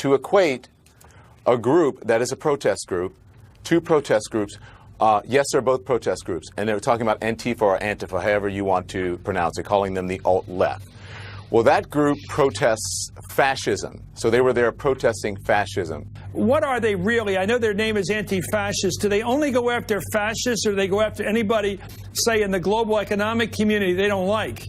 to equate a group that is a protest group, two protest groups. Yes, they're both protest groups, and they're talking about Antifa or Antifa, however you want to pronounce it, calling them the alt-left. Well, that group protests fascism, so they were there protesting fascism. What are they really? I know their name is anti-fascist. Do they only go after fascists, or do they go after anybody, say, in the global economic community they don't like?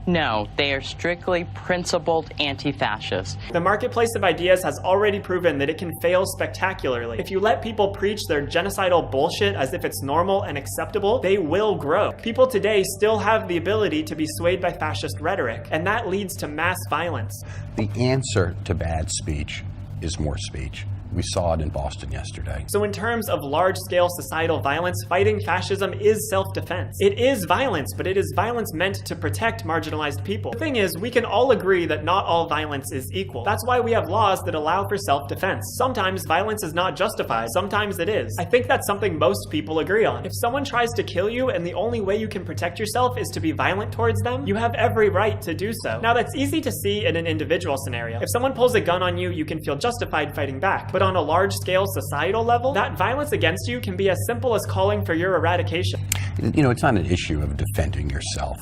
No, they are strictly principled anti-fascists. The marketplace of ideas has already proven that it can fail spectacularly. If you let people preach their genocidal bullshit as if it's normal and acceptable, they will grow. People today still have the ability to be swayed by fascist rhetoric, and that leads to mass violence. The answer to bad speech is more speech. We saw it in Boston yesterday. So in terms of large-scale societal violence, fighting fascism is self-defense. It is violence, but it is violence meant to protect marginalized people. The thing is, we can all agree that not all violence is equal. That's why we have laws that allow for self-defense. Sometimes violence is not justified, sometimes it is. I think that's something most people agree on. If someone tries to kill you and the only way you can protect yourself is to be violent towards them, you have every right to do so. Now that's easy to see in an individual scenario. If someone pulls a gun on you, you can feel justified fighting back. But on a large-scale societal level, that violence against you can be as simple as calling for your eradication. You know, it's not an issue of defending yourself.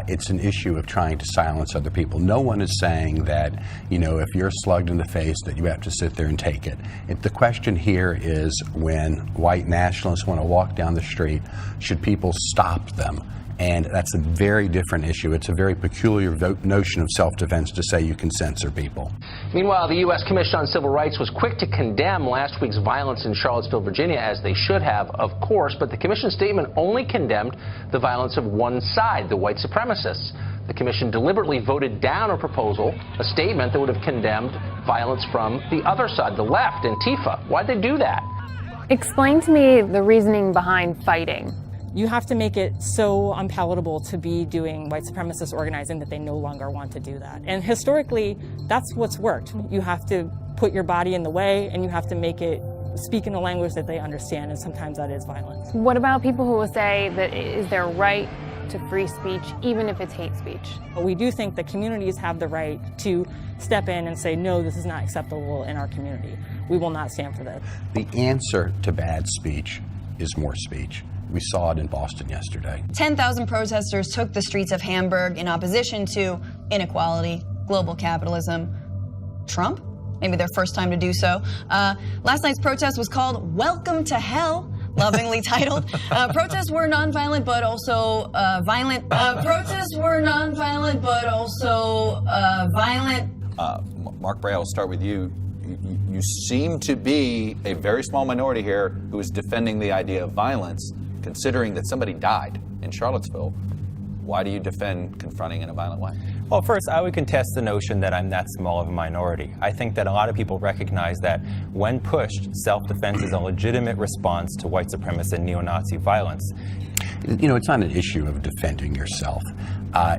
It's an issue of trying to silence other people. No one is saying that, you know, if you're slugged in the face that you have to sit there and take it. The question here is, when white nationalists want to walk down the street, should people stop them? And that's a very different issue. It's a very peculiar notion of self-defense to say you can censor people. Meanwhile, the U.S. Commission on Civil Rights was quick to condemn last week's violence in Charlottesville, Virginia, as they should have, of course, but the Commission statement only condemned the violence of one side, the white supremacists. The Commission deliberately voted down a proposal, a statement that would have condemned violence from the other side, the left, Antifa. Why'd they do that? Explain to me the reasoning behind fighting. You have to make it so unpalatable to be doing white supremacist organizing that they no longer want to do that. And historically, that's what's worked. You have to put your body in the way, and you have to make it speak in a language that they understand, and sometimes that is violence. What about people who will say that it is their right to free speech, even if it's hate speech? We do think that communities have the right to step in and say, no, this is not acceptable in our community. We will not stand for this. The answer to bad speech is more speech. We saw it in Boston yesterday. 10,000 protesters took the streets of Hamburg in opposition to inequality, global capitalism, Trump, maybe their first time to do so. Last night's protest was called Welcome to Hell, lovingly titled. Protests were nonviolent, but also violent. Protests were nonviolent, but also violent. Mark Bray, I'll start with you. You seem to be a very small minority here who is defending the idea of violence, considering that somebody died in Charlottesville. Why do you defend confronting in a violent way? Well, first, I would contest the notion that I'm that small of a minority. I think that a lot of people recognize that when pushed, self-defense is a legitimate response to white supremacist and neo-Nazi violence. You know, it's not an issue of defending yourself.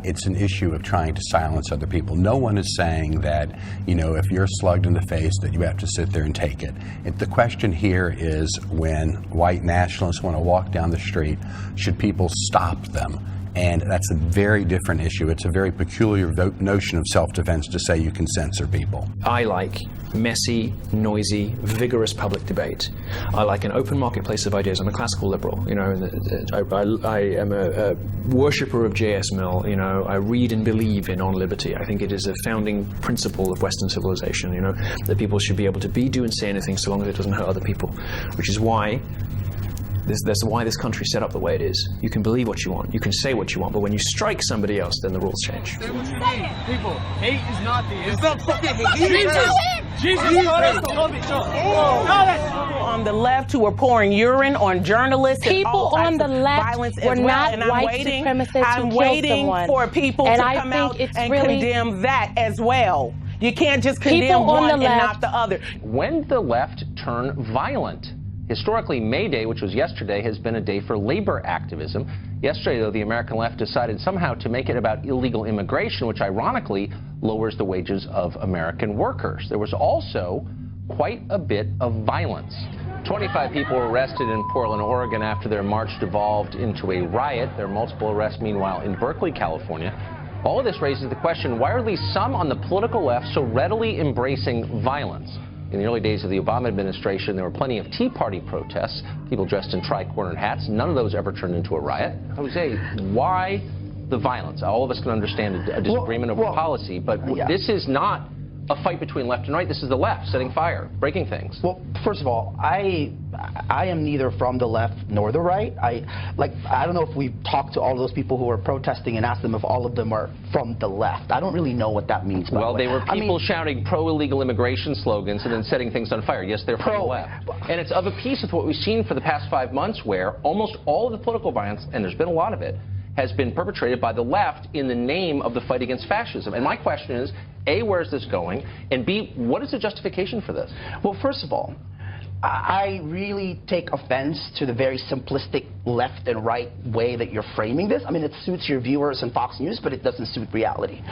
It's an issue of trying to silence other people. No one is saying that, you know, if you're slugged in the face that you have to sit there and take it. The question here is, when white nationalists want to walk down the street, should people stop them? And that's a very different issue. It's a very peculiar notion of self-defense to say you can censor people. I like messy, noisy, vigorous public debate. I like an open marketplace of ideas. I'm a classical liberal. You know, I am a worshipper of J.S. Mill. You know, I read and believe in on liberty. I think it is a founding principle of Western civilization. You know, that people should be able to be, do, and say anything so long as it doesn't hurt other people, which is why. That's why this country is set up the way it is. You can believe what you want, you can say what you want, but when you strike somebody else, then the rules change. Say what you mean. People, hate is not the answer. It's not fucking hate. Jesus taught us to love each other. On the left who are pouring urine on journalists. People on the left were not white supremacists who killed someone. For people to come out and condemn that as well. You can't just condemn one and not the other. When did the left turn violent? Historically, May Day, which was yesterday, has been a day for labor activism. Yesterday, though, the American left decided somehow to make it about illegal immigration, which ironically lowers the wages of American workers. There was also quite a bit of violence. 25 people were arrested in Portland, Oregon after their march devolved into a riot. There are multiple arrests, meanwhile, in Berkeley, California. All of this raises the question, why are at least some on the political left so readily embracing violence? In the early days of the Obama administration, there were plenty of Tea Party protests, people dressed in tri-cornered hats. None of those ever turned into a riot. Jose, why the violence? All of us can understand a disagreement over policy, but this is not a fight between left and right. This is the left setting fire, breaking things. Well, first of all, I am neither from the left nor the right. I don't know if we've talked to all of those people who are protesting and asked them if all of them are from the left. I don't really know what that means. Well, they were people shouting pro-illegal immigration slogans and then setting things on fire. Yes, they're from the left. And it's of a piece with what we've seen for the past 5 months, where almost all of the political violence, and there's been a lot of it, has been perpetrated by the left in the name of the fight against fascism. And my question is, A, where is this going? And B, what is the justification for this? Well, first of all, I really take offense to the very simplistic left and right way that you're framing this. I mean, it suits your viewers and Fox News, but it doesn't suit reality.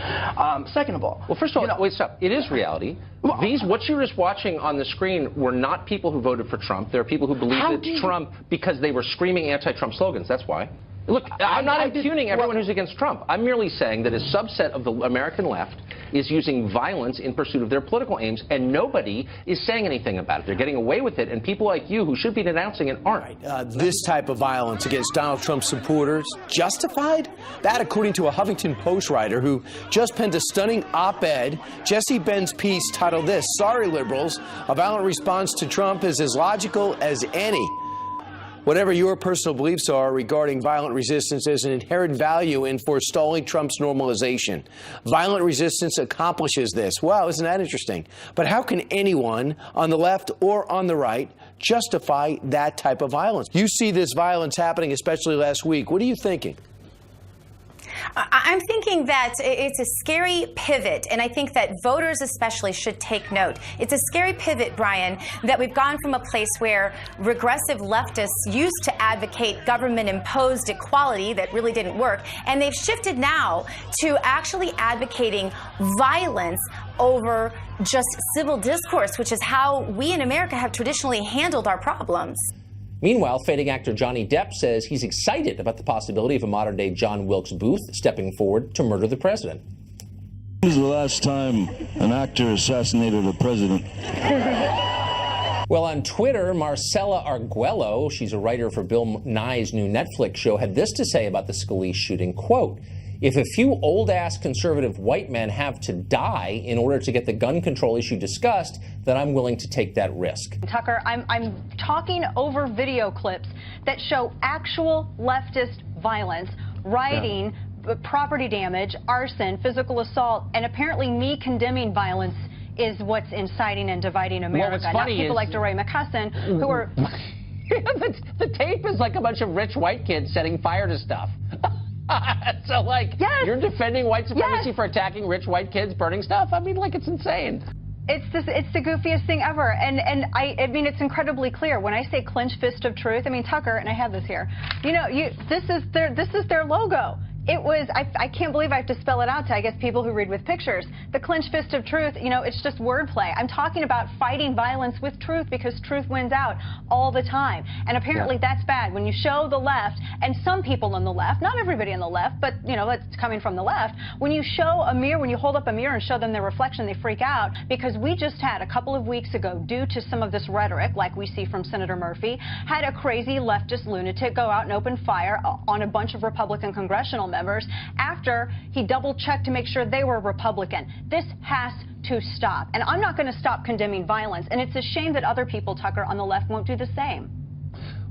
Second of all... Well, first of all, wait, stop. It is reality. What you're just watching on the screen were not people who voted for Trump. There are people who believe it's Trump because they were screaming anti-Trump slogans. That's why. Look, I'm not impugning everyone who's against Trump. I'm merely saying that a subset of the American left is using violence in pursuit of their political aims, and nobody is saying anything about it. They're getting away with it, and people like you who should be denouncing it aren't. This type of violence against Donald Trump supporters, justified? That, according to a Huffington Post writer who just penned a stunning op-ed, Jesse Ben's piece titled this, "Sorry, liberals, a violent response to Trump is as logical as any." Whatever your personal beliefs are regarding violent resistance, there's an inherent value in forestalling Trump's normalization. Violent resistance accomplishes this. Wow, isn't that interesting? But how can anyone on the left or on the right justify that type of violence? You see this violence happening, especially last week. What are you thinking? I'm thinking that it's a scary pivot, and I think that voters especially should take note. It's a scary pivot, Brian, that we've gone from a place where regressive leftists used to advocate government-imposed equality that really didn't work, and they've shifted now to actually advocating violence over just civil discourse, which is how we in America have traditionally handled our problems. Meanwhile, fading actor Johnny Depp says he's excited about the possibility of a modern-day John Wilkes Booth stepping forward to murder the president. This is the last time an actor assassinated a president. Well, on Twitter, Marcella Arguello, she's a writer for Bill Nye's new Netflix show, had this to say about the Scalise shooting, quote, "If a few old-ass conservative white men have to die in order to get the gun control issue discussed, then I'm willing to take that risk." Tucker, I'm talking over video clips that show actual leftist violence, rioting, property damage, arson, physical assault, and apparently me condemning violence is what's inciting and dividing America. Well, what's funny people like DeRay McCusson, who are... the tape is like a bunch of rich white kids setting fire to stuff. So, like, you're defending white supremacy for attacking rich white kids burning stuff? I mean, like, it's insane. It's the goofiest thing ever, and I mean, it's incredibly clear when I say clench fist of truth. I mean, Tucker, and I have this here. You know, this is their logo. It was, I can't believe I have to spell it out to, I guess, people who read with pictures. The clench fist of truth, you know, it's just wordplay. I'm talking about fighting violence with truth because truth wins out all the time. And apparently that's bad. When you show the left, and some people on the left, not everybody on the left, but, you know, it's coming from the left, when you show a mirror, when you hold up a mirror and show them their reflection, they freak out because we just had a couple of weeks ago, due to some of this rhetoric, like we see from Senator Murphy, had a crazy leftist lunatic go out and open fire on a bunch of Republican congressional members after he double-checked to make sure they were Republican. This has to stop. And I'm not going to stop condemning violence. And it's a shame that other people, Tucker, on the left won't do the same.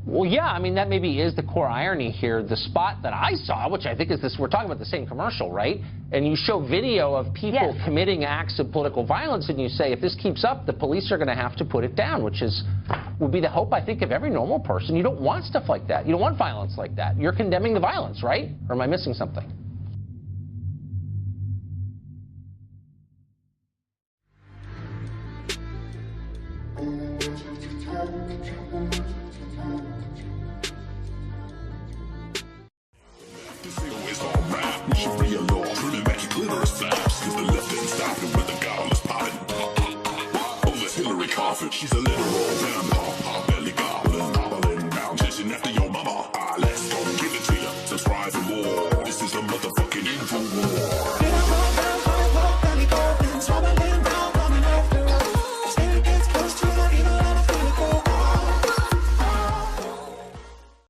Well, yeah, I mean, that maybe is the core irony here. The spot that I saw, which I think is this, we're talking about the same commercial, right? And you show video of people committing acts of political violence, and you say, if this keeps up, the police are going to have to put it down, which would be the hope, I think, of every normal person. You don't want stuff like that. You don't want violence like that. You're condemning the violence, right? Or am I missing something? She's a literal vampire.